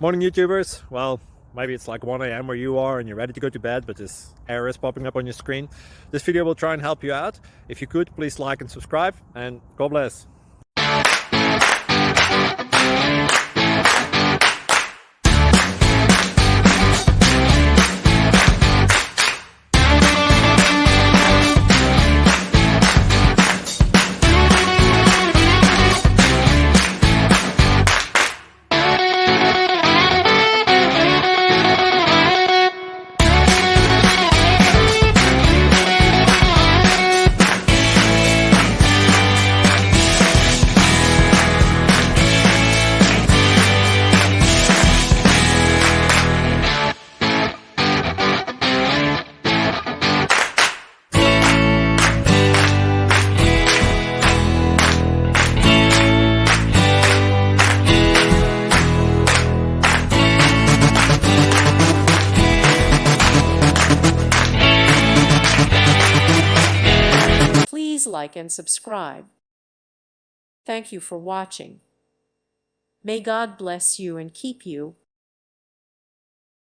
Morning YouTubers. Well, maybe it's like 1 a.m. where you are and you're ready to go to bed, but this error is popping up on your screen. This video will try and help you out. If you could, please like and subscribe, and God bless. Please like and subscribe. Thank you for watching. May God bless you and keep you.